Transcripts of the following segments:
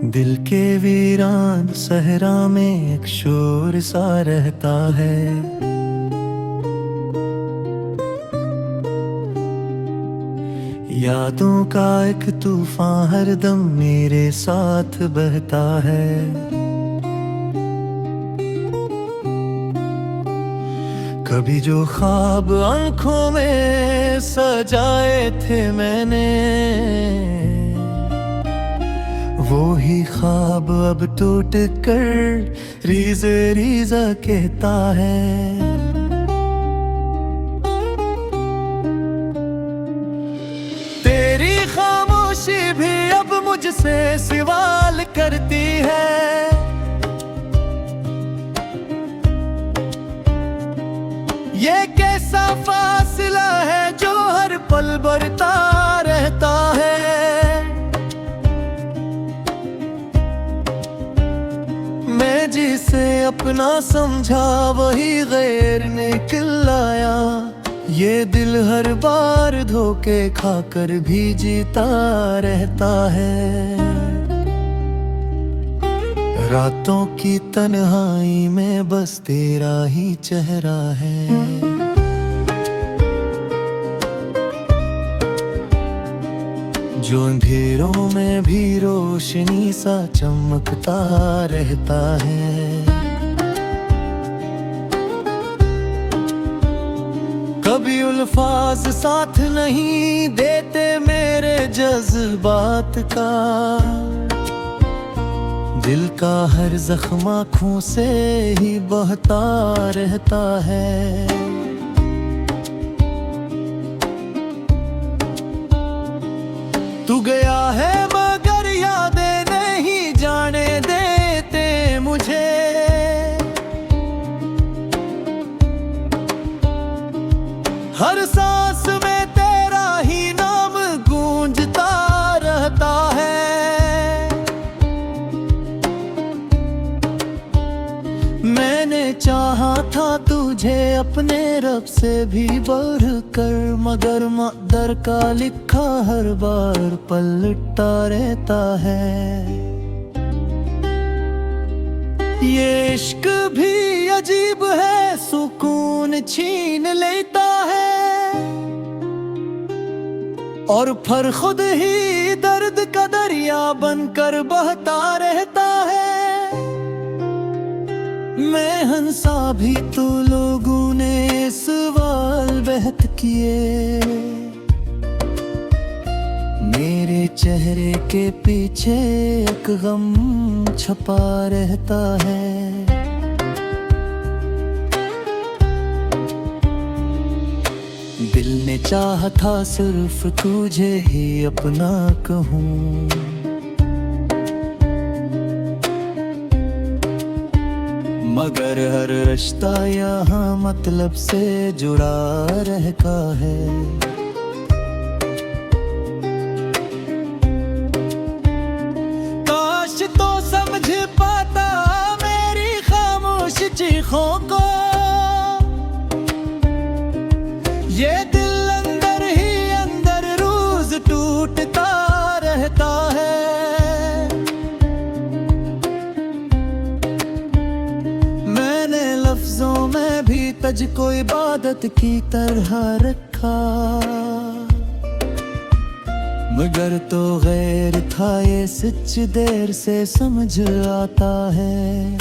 दिल के वीरान सहरा में एक शोर सा रहता है। यादों का एक तूफान हरदम मेरे साथ बहता है। कभी जो ख्वाब आंखों में सजाए थे मैंने, वो ही ख्वाब अब टूट कर रीज़े रीज़ा कहता है। तेरी खामोशी भी अब मुझसे सवाल करती है। ये कैसा फासला है जो हर पल बढ़ता रहता है। मैं जिसे अपना समझा वही गैर निकल आया। ये दिल हर बार धोखे खाकर भी जीता रहता है। रातों की तन्हाई में बस तेरा ही चेहरा है। जो अंधेरों में भी रोशनी सा चमकता रहता है। कभी उल्फाज साथ नहीं देते मेरे जज्बात का। दिल का हर जख्म आँखों से ही बहता रहता है। तू गया है मगर यादें नहीं जाने देते मुझे। हर सांस में तेरा ही नाम गूंजता रहता है। मैंने चाहा था तुझे अपने रब से भी बढ़कर, मगर मक़दर का लिखा हर बार पलटता रहता है। ये इश्क भी अजीब है, सुकून छीन लेता है और फिर खुद ही दर्द का दरिया बनकर बहता रहता है। मैं हंसा भी तो लोगों ने सवाल बेहद किए। मेरे चेहरे के पीछे एक गम छपा रहता है। दिल ने चाहा था सिर्फ तुझे ही अपना कहूँ, मगर हर रिश्ता यहाँ मतलब से जुड़ा रहता है। काश तो समझ पाता मेरी खामोश चीखों को। ये दिल अंदर ही अंदर रोज टूटता रहता है। लफ्जों में भी तुझको इबादत की तरह रखा, मगर तो गैर था ये सच देर से समझ आता है।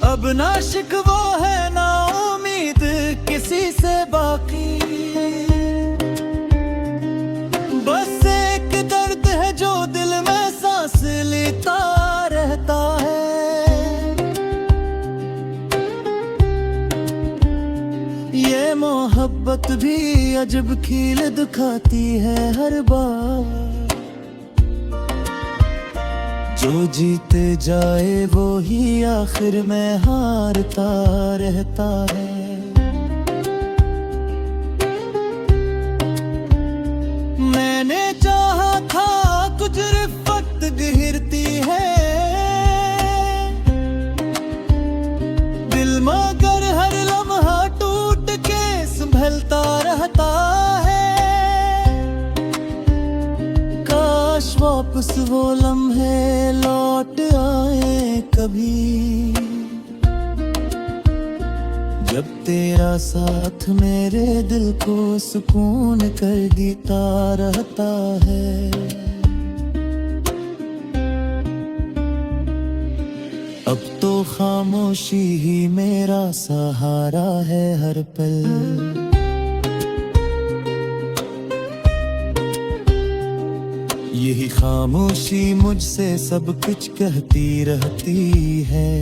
अब ना शिकवा है ना उम्मीद किसी से बाकी। बस एक दर्द है जो दिल में सांस लेता रहता है। ये मोहब्बत भी अजब खील दिखाती है हर बार। जो जीते जाए वो ही आखिर में हारता रहता है। मैंने चाहा था कुछ रिफ़्फ़त गिरती है दिल, मगर हर लम्हा टूट के संभलता रहता है। काश वो लम्हे लौट आए कभी, जब तेरा साथ मेरे दिल को सुकून कर देता रहता है। अब तो खामोशी ही मेरा सहारा है हर पल। यही खामोशी मुझसे सब कुछ कहती रहती है।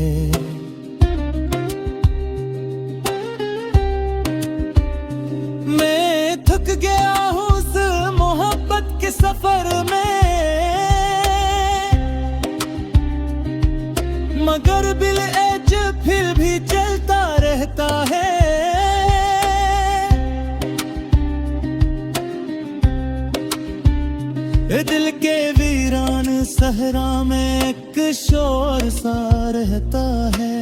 मैं थक गया हूँ इस मोहब्बत के सफर में, मगर बिल एज फिर भी चलता रहता है। दिल के वीरान सहरा में एक शोर सा रहता है।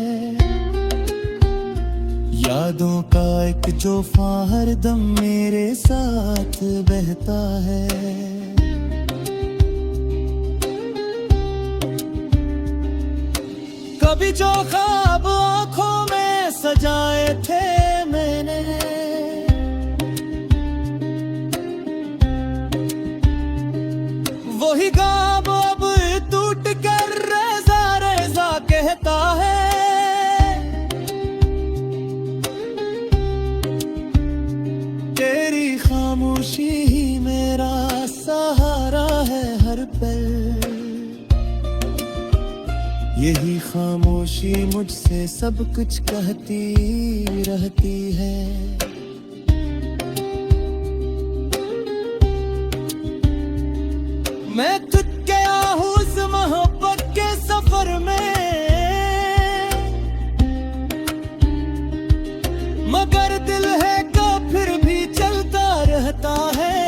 यादों का एक जोफा हरदम मेरे साथ बहता है। कभी जो ख्वाब आंखों में सजाए थे मैंने, वही ख्वाब अब टूट कर रेजा रेजा कहता है। तेरी खामोशी ही मेरा सहारा है हर पल। यही खामोशी मुझसे सब कुछ कहती रहती है। मैं थक गया हूँ इस मोहब्बत के सफर में, मगर दिल है का फिर भी चलता रहता है।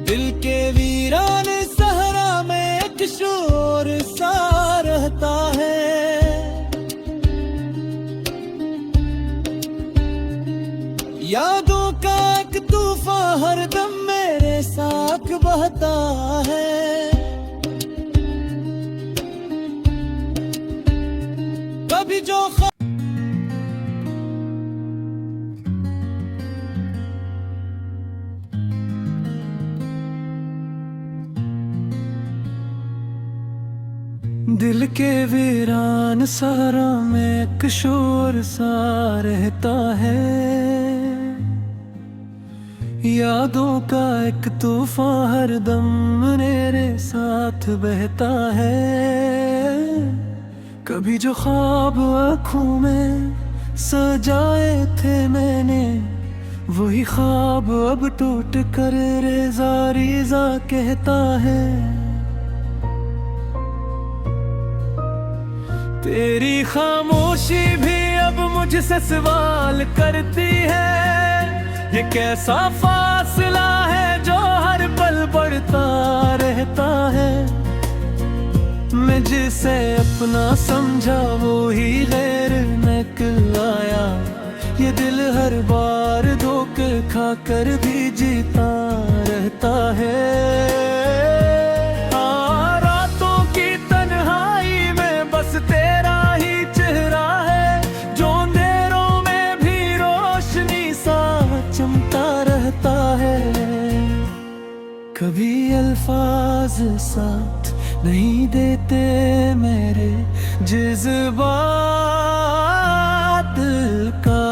दिल के वीरान सहरा में एक शोर सा रहता है। यादों का एक तूफान हरदम मेरे साथ बहता है। कभी जो दिल के वीरान सहरा में एक शोर सा रहता है। यादों का एक तूफान हरदम मेरे साथ बहता है। कभी जो ख्वाब आँखों में सजाए थे मैंने, वही ख्वाब अब टूट कर रेजा रेजा कहता है। तेरी खामोशी भी अब मुझसे सवाल करती है। ये कैसा फासला है जो हर पल बढ़ता रहता है। मैं जिसे अपना समझा वो ही गैर निकलाया। ये दिल हर बार धोखे खा कर भी जीता रहता है। रातों की तन्हाई में बस तेरा ही चेहरा है, जो अंधेरों में भी रोशनी सा चमकता रहता है। कभी अल्फाज साथ नहीं देते मेरे जज्बात का।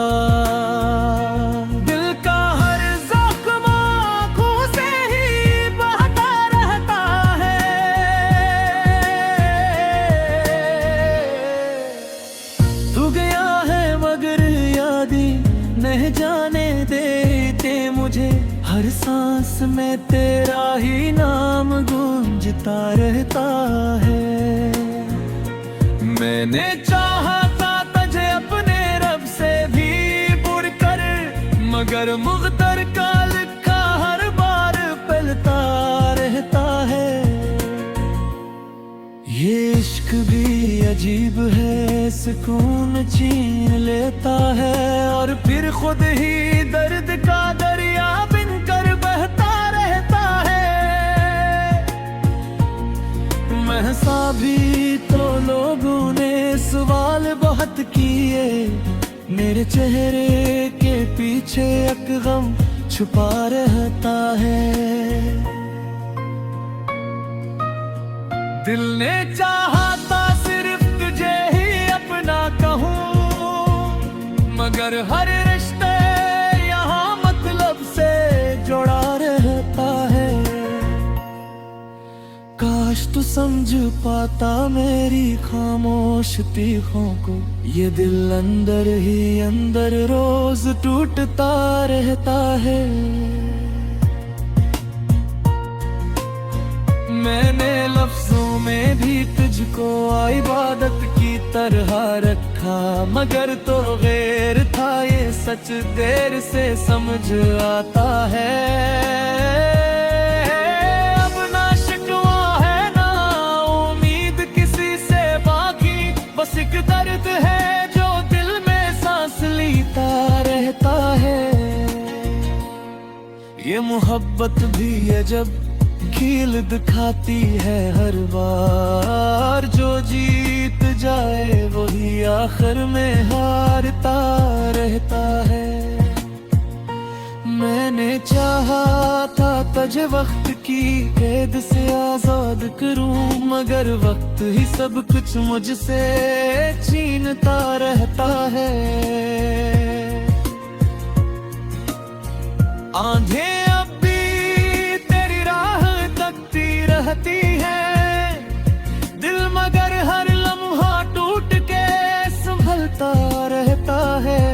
दिल का हर जख्म आँखों से ही बहता रहता है। तू गया है मगर यादें नहीं जाने देते मुझे। हर सांस में तेरा ही नाम गूंजता रहता है। मैंने चाहा था तुझे अपने रब से भी बढ़कर, मगर मुक़द्दर का लिखा हर बार पलता रहता है। ये इश्क भी अजीब है, सुकून छीन लेता है और फिर खुद ही दर्द का मेरे चेहरे के पीछे एक गम छुपा रहता है। दिल ने चाहा था सिर्फ तुझे ही अपना कहूँ, मगर हर रिश्ते यहाँ मतलब से जुड़ा रहता है। काश तू समझ पाता मेरी खामोश तीखों को, ये दिल अंदर ही अंदर रोज टूटता रहता है। मैंने लफ्जों में भी तुझको इबादत की तरह रखा, मगर तो गैर था ये सच देर से समझ आता है। अब ना शिकवा है ना उम्मीद किसी से बाकी, बस एक दर्द है जो दिल में सांस लेता रहता है। ये मोहब्बत भी है जब कील दिखाती है हर बार, जो जीत जाए वही आखिर में हारता रहता है। मैंने चाहा था तुझे वक्त की कैद से आजाद करूं, मगर वक्त ही सब कुछ मुझसे छीनता रहता है। आंधे रहती है दिल, मगर हर लम्हा टूट के संभलता रहता है।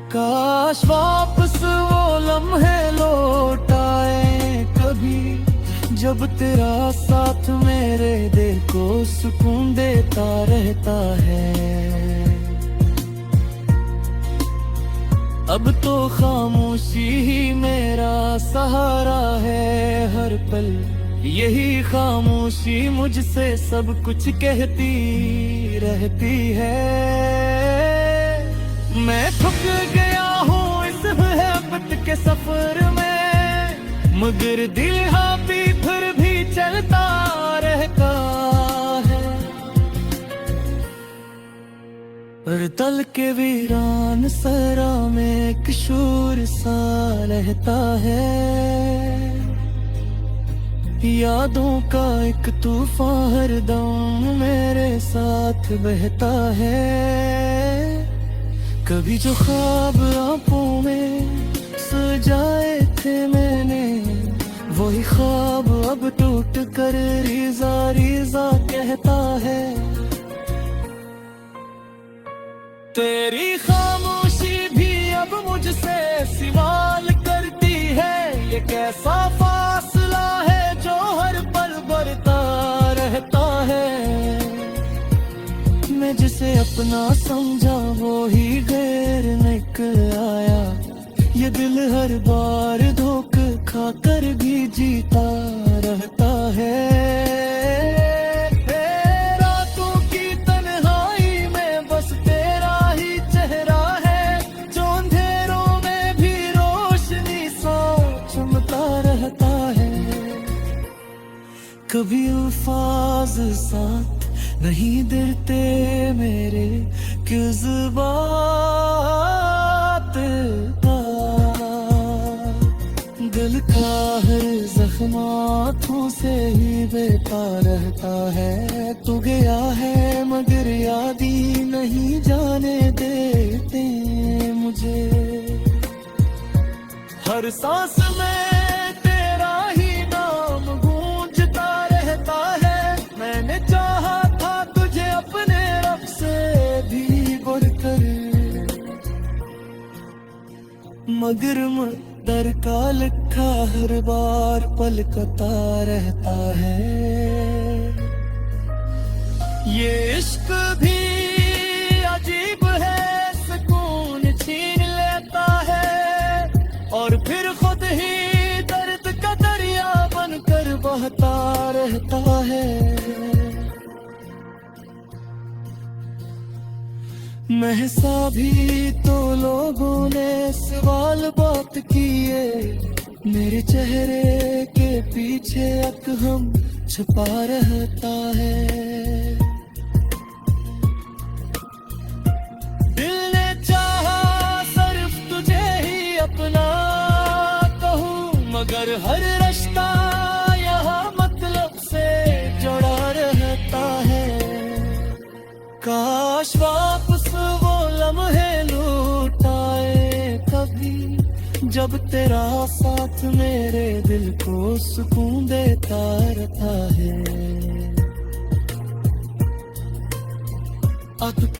काश वापस वो लम्हे लौट आए कभी, जब तेरा साथ मेरे दिल को सुकून देता रहता है। अब तो खामोशी ही मेरा सहारा है हर पल, यही खामोशी मुझसे सब कुछ कहती रहती है। मैं थक गया हूँ इस मोहब्बत के सफर में, मगर दिल हाँ भी फिर भी चलता रहता है। और तल के वीरान सरा में एक शोर सा रहता है। यादों का एक तूफान हरदम मेरे साथ बहता है। कभी जो ख्वाब आंखों में सजाए थे मैंने, वही ख्वाब अब टूट कर रीजा रीजा कहता है। तेरी खामोशी भी अब मुझसे सवाल करती है, ये कैसा फासला है जो हर पल बढ़ता रहता है। मैं जिसे अपना समझा वो ही गैर निकल आया, ये दिल हर बार धोखा खाकर भी जीता रहता है। कभी अल्फाज साथ नहीं देते मेरे, किस बात का दिल का हर जख्म हाथों से ही बहता रहता है। तू गया है मगर याद ही नहीं जाने देते मुझे, हर सांस में मगर दर का लिखा हर बार पलकता रहता है। ये इश्क भी अजीब है, सुकून छीन लेता है और फिर खुद ही दर्द का दरिया बनकर बहता रहता है। महसा भी तो लोगों ने सवाल बात किए, मेरे चेहरे के पीछे एक हम छुपा रहता है। दिल मगर हर रास्ता यहाँ मतलब से जुड़ा रहता है। काश वापस वो लम्हे लौटाए कभी, जब तेरा साथ मेरे दिल को सुकून देता रहता है। अब